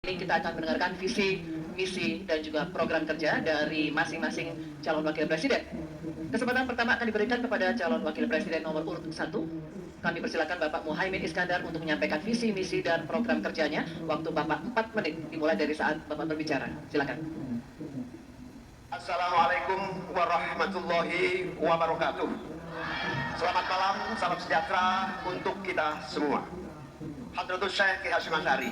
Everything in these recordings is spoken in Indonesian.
Ini kita akan mendengarkan visi, misi, dan juga program kerja dari masing-masing calon wakil presiden. Kesempatan pertama akan diberikan kepada calon wakil presiden nomor urut 1. Kami persilakan Bapak Muhaimin Iskandar untuk menyampaikan visi, misi, dan program kerjanya. Waktu Bapak 4 menit, dimulai dari saat Bapak berbicara. Silakan. Assalamualaikum warahmatullahi wabarakatuh. Selamat malam, salam sejahtera untuk kita semua. Hadratus Syekh Ki Hasyim Asy'ari,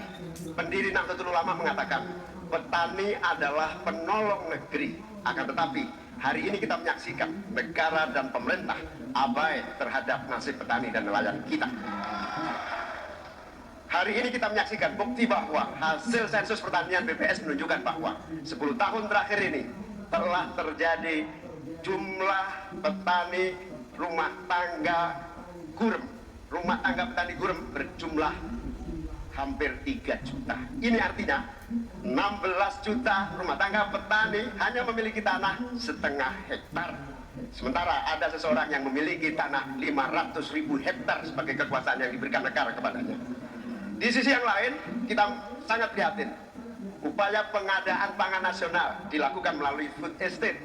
pendiri Nahdlatul Ulama, mengatakan petani adalah penolong negeri. Akan tetapi hari ini kita menyaksikan negara dan pemerintah abai terhadap nasib petani dan nelayan kita. Hari ini kita menyaksikan bukti bahwa hasil sensus pertanian BPS menunjukkan bahwa 10 tahun terakhir ini telah terjadi jumlah petani rumah tangga petani gurem berjumlah hampir 3 juta. Ini artinya 16 juta rumah tangga petani hanya memiliki tanah setengah hektar. Sementara ada seseorang yang memiliki tanah 500.000 hektar sebagai kekuasaan yang diberikan negara kepadanya. Di sisi yang lain, kita sangat prihatin. Upaya pengadaan pangan nasional dilakukan melalui food estate.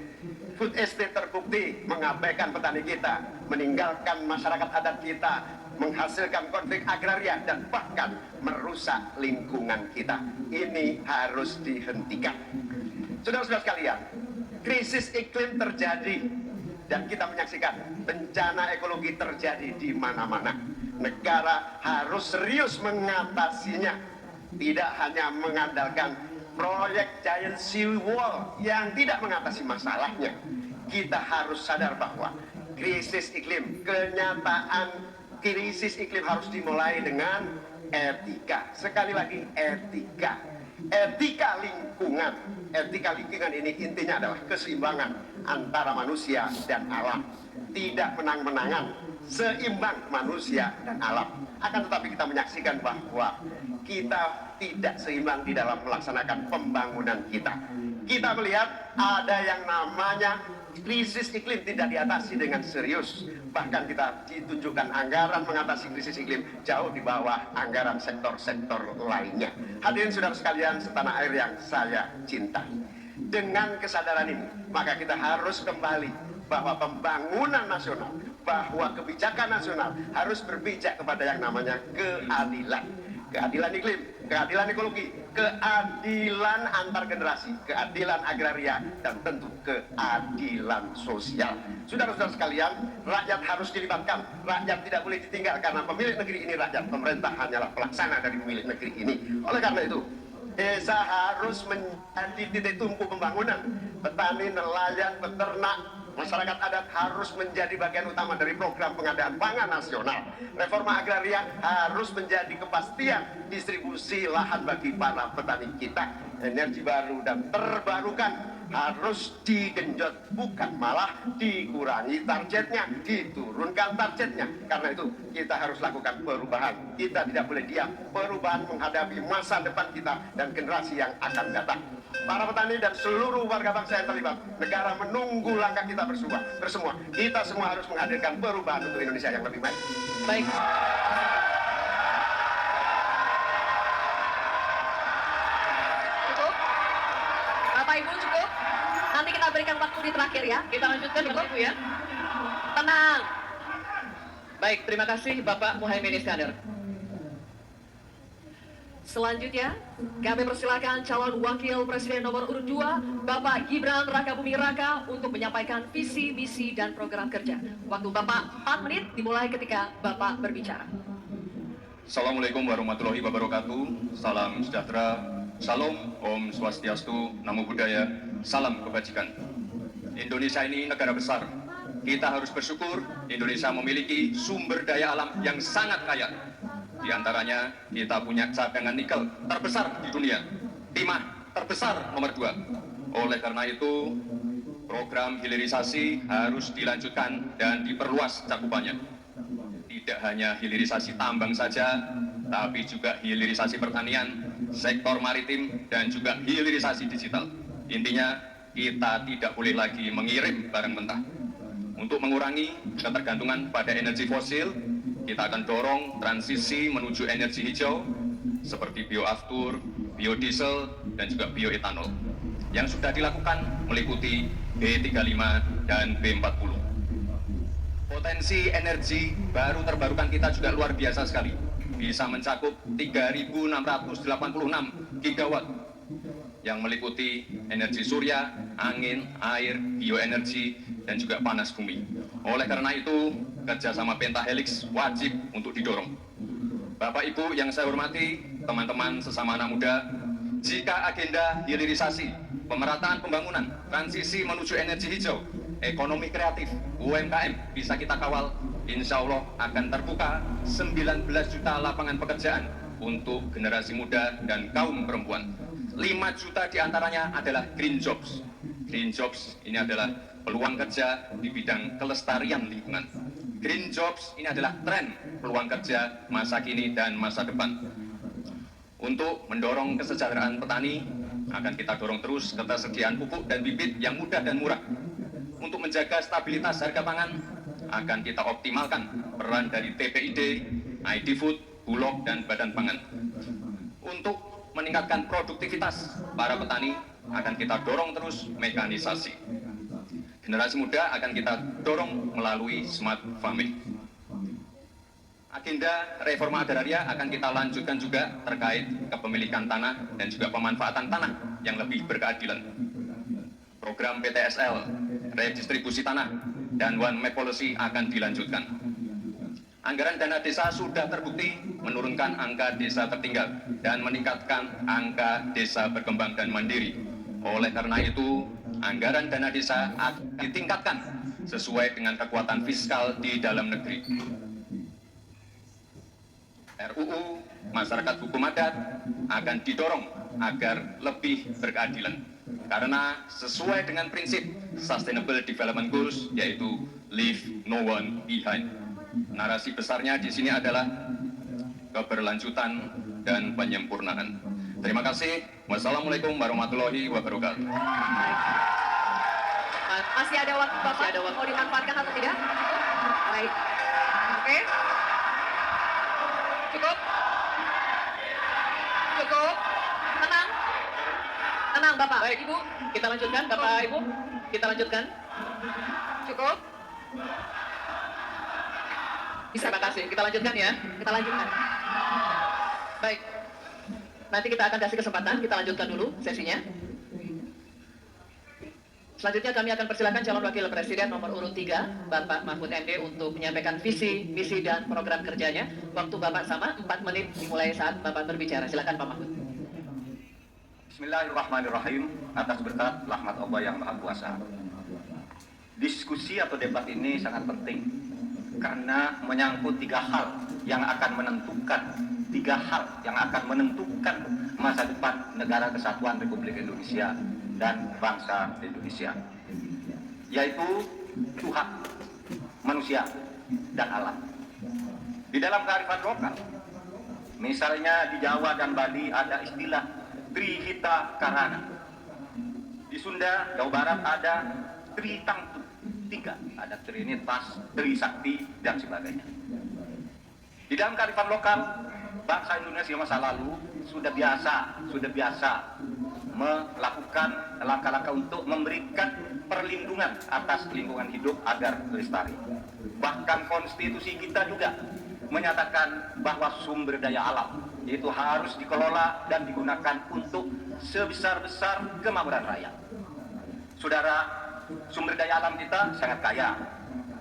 Food estate terbukti mengabaikan petani kita, meninggalkan masyarakat adat kita, menghasilkan konflik agraria, dan bahkan merusak lingkungan kita. Ini harus dihentikan. Saudara-saudara sekalian, krisis iklim terjadi dan kita menyaksikan bencana ekologi terjadi di mana-mana. Negara harus serius mengatasinya, tidak hanya mengandalkan proyek giant sea wall yang tidak mengatasi masalahnya. Kita harus sadar bahwa krisis iklim, kenyataan krisis iklim harus dimulai dengan etika. Sekali lagi, etika. Etika lingkungan. Etika lingkungan ini intinya adalah keseimbangan antara manusia dan alam. Tidak menang-menangan, seimbang manusia dan alam. Akan tetapi kita menyaksikan bahwa kita tidak seimbang di dalam melaksanakan pembangunan kita. Kita melihat ada yang namanya krisis iklim tidak diatasi dengan serius. Bahkan kita ditunjukkan anggaran mengatasi krisis iklim jauh di bawah anggaran sektor-sektor lainnya. Hadirin saudara sekalian setanah air yang saya cintai. Dengan kesadaran ini, maka kita harus kembali bahwa pembangunan nasional, bahwa kebijakan nasional harus berpijak kepada yang namanya keadilan. Keadilan iklim, keadilan ekologi, keadilan antar generasi, keadilan agraria, dan tentu keadilan sosial. Saudara-saudara sekalian, rakyat harus dilibatkan, rakyat tidak boleh ditinggal karena pemilik negeri ini rakyat, pemerintah hanyalah pelaksana dari pemilik negeri ini. Oleh karena itu, desa harus menjadi titik tumpu pembangunan. Petani, nelayan, peternak, masyarakat adat harus menjadi bagian utama dari program pengadaan pangan nasional. Reforma agraria harus menjadi kepastian distribusi lahan bagi para petani kita. Energi baru dan terbarukan harus digenjot, bukan malah dikurangi targetnya, diturunkan targetnya. Karena itu kita harus lakukan perubahan. Kita tidak boleh diam. Perubahan menghadapi masa depan kita dan generasi yang akan datang. Para petani dan seluruh warga bangsa yang terlibat, negara menunggu langkah kita bersama. Kita semua harus menghadirkan perubahan untuk Indonesia yang lebih baik. Baik. Cukup? Bapak Ibu cukup? Nanti kita berikan waktu di terakhir ya. Kita lanjutkan Bapak Ibu ya. Tenang. Baik, terima kasih Bapak Muhaimin Iskandar. Selanjutnya, kami persilakan calon wakil presiden nomor urut 2, Bapak Gibran Rakabuming Raka untuk menyampaikan visi, misi, dan program kerja. Waktu Bapak 4 menit dimulai ketika Bapak berbicara. Assalamualaikum warahmatullahi wabarakatuh. Salam sejahtera, salam, om swastiastu, namo buddhaya, salam kebajikan. Indonesia ini negara besar. Kita harus bersyukur Indonesia memiliki sumber daya alam yang sangat kaya. Di antaranya kita punya cadangan nikel terbesar di dunia, timah terbesar nomor 2. Oleh karena itu program hilirisasi harus dilanjutkan dan diperluas cakupannya. Tidak hanya hilirisasi tambang saja, tapi juga hilirisasi pertanian, sektor maritim, dan juga hilirisasi digital. Intinya kita tidak boleh lagi mengirim barang mentah. Untuk mengurangi ketergantungan pada energi fosil, kita akan dorong transisi menuju energi hijau seperti bioaftur, biodiesel, dan juga bioetanol. Yang sudah dilakukan meliputi B35 dan B40. Potensi energi baru terbarukan kita juga luar biasa sekali. Bisa mencakup 3.686 gigawatt yang meliputi energi surya, angin, air, bioenergi, dan juga panas bumi. Oleh karena itu, kerjasama Pentahelix wajib untuk didorong. Bapak Ibu yang saya hormati, teman-teman sesama anak muda, jika agenda hilirisasi, pemerataan pembangunan, transisi menuju energi hijau, ekonomi kreatif, UMKM bisa kita kawal, insya Allah akan terbuka 19 juta lapangan pekerjaan untuk generasi muda dan kaum perempuan. 5 juta diantaranya adalah green jobs. Green jobs ini adalah peluang kerja di bidang kelestarian lingkungan. Green jobs ini adalah tren peluang kerja masa kini dan masa depan. Untuk mendorong kesejahteraan petani, akan kita dorong terus ketersediaan pupuk dan bibit yang mudah dan murah. Untuk menjaga stabilitas harga pangan, akan kita optimalkan peran dari TPID, ID Food, Bulog, dan Badan Pangan. Untuk meningkatkan produktivitas para petani, akan kita dorong terus mekanisasi. Generasi muda akan kita dorong melalui smart farming. Agenda reforma agraria akan kita lanjutkan juga terkait kepemilikan tanah dan juga pemanfaatan tanah yang lebih berkeadilan. Program PTSL, redistribusi tanah, dan One Map Policy akan dilanjutkan. Anggaran dana desa sudah terbukti menurunkan angka desa tertinggal dan meningkatkan angka desa berkembang dan mandiri. Oleh karena itu, anggaran dana desa akan ditingkatkan sesuai dengan kekuatan fiskal di dalam negeri. RUU Masyarakat Hukum Adat akan didorong agar lebih berkeadilan. Karena sesuai dengan prinsip Sustainable Development Goals, yaitu Leave No One Behind. Narasi besarnya di sini adalah keberlanjutan dan penyempurnaan. Terima kasih. Wassalamualaikum warahmatullahi wabarakatuh. Masih ada waktu Bapak? Masih ada waktu. Mau dimanfaatkan atau tidak? Baik. Oke. Cukup? Cukup? Tenang. Tenang Bapak. Baik, Ibu. kita lanjutkan, Bapak Ibu. Kita lanjutkan. Cukup? Terima kasih. Kita lanjutkan ya. Kita lanjutkan. Baik. Nanti kita akan kasih kesempatan, kita lanjutkan dulu sesinya. Selanjutnya kami akan persilakan calon wakil presiden nomor urut 3, Bapak Mahfud MD, untuk menyampaikan visi, misi, dan program kerjanya. Waktu Bapak sama 4 menit dimulai saat Bapak berbicara. Silakan Pak Mahfud. Bismillahirrahmanirrahim. Atas berkat rahmat Allah yang Maha Kuasa. Diskusi atau debat ini sangat penting karena menyangkut 3 hal yang akan menentukan masa depan negara kesatuan Republik Indonesia dan bangsa Indonesia, yaitu Tuhan, manusia, dan alam. Di dalam kearifan lokal, misalnya di Jawa dan Bali ada istilah Trihita Karana. Di Sunda, Jawa Barat ada Tritangtu, 3, ada Trinitas, Trisakti, dan sebagainya. Di dalam kearifan lokal, bangsa Indonesia masa lalu sudah biasa melakukan langkah-langkah untuk memberikan perlindungan atas lingkungan hidup agar lestari. Bahkan konstitusi kita juga menyatakan bahwa sumber daya alam itu harus dikelola dan digunakan untuk sebesar-besar kemakmuran rakyat. Saudara, sumber daya alam kita sangat kaya,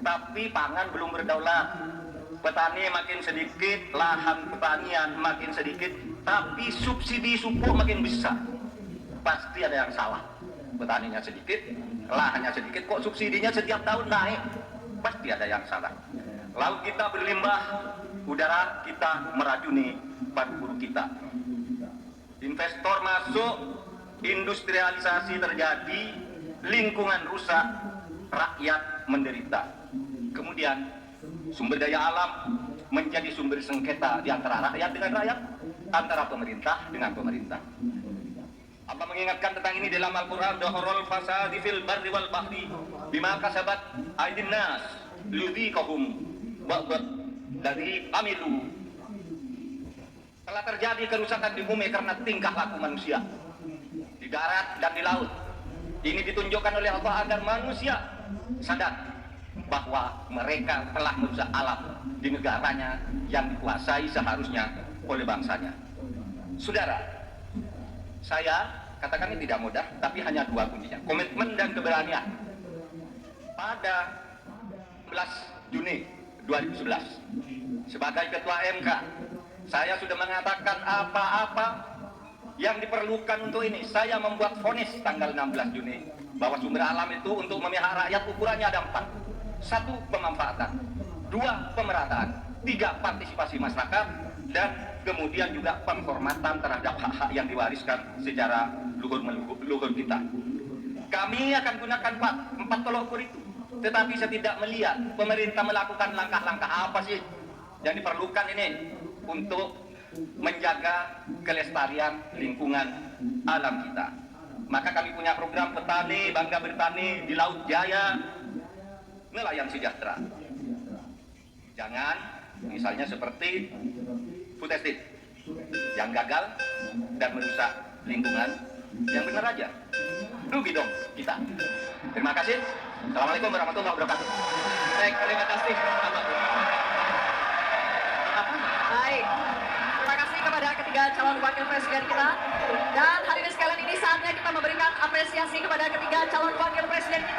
tapi pangan belum berdaulat. Petani makin sedikit, lahan pertanian makin sedikit, tapi subsidi pupuk makin besar. Pasti ada yang salah. Petaninya sedikit, lahannya sedikit, kok subsidinya setiap tahun naik? Pasti ada yang salah. Laut kita berlimbah, udara kita meracuni paru-paru kita. Investor masuk, industrialisasi terjadi, lingkungan rusak, rakyat menderita. Kemudian sumber daya alam menjadi sumber sengketa di antara rakyat dengan rakyat, antara pemerintah dengan pemerintah. Allah mengingatkan tentang ini dalam Al-Quran, Dahorul fasadi fil barri wal bahri bima kasabat aydin nas lidhiqahum ba'd dari amilu. telah terjadi kerusakan di bumi karena tingkah laku manusia di darat dan di laut. Ini ditunjukkan oleh Allah agar manusia sadar bahwa mereka telah merusak alam di negaranya yang dikuasai seharusnya oleh bangsanya. Saudara, saya katakan ini tidak mudah, tapi hanya dua kuncinya: komitmen dan keberanian. Pada 11 Juni 2011, sebagai Ketua MK, saya sudah mengatakan apa-apa yang diperlukan untuk ini. Saya membuat vonis tanggal 16 Juni bahwa sumber alam itu untuk memihak rakyat ukurannya ada 4. 1. Pemanfaatan, 2. Pemerataan, 3. Partisipasi masyarakat, dan kemudian juga penghormatan terhadap hak-hak yang diwariskan secara luhur kita. Kami akan gunakan 4 tolok ukur itu, tetapi saya tidak melihat pemerintah melakukan langkah-langkah apa sih yang diperlukan ini untuk menjaga kelestarian lingkungan alam kita. Maka kami punya program petani, bangga bertani di Laut Jaya, nelayan sejahtera. Jangan misalnya seperti food estate yang gagal dan merusak lingkungan. Yang benar aja, rugi dong kita. Terima kasih. Assalamualaikum warahmatullahi wabarakatuh. Baik, terima kasih. Baik, terima kasih kepada ketiga calon wakil presiden kita. Dan hadirin sekalian, ini saatnya kita memberikan apresiasi kepada ketiga calon wakil presiden kita.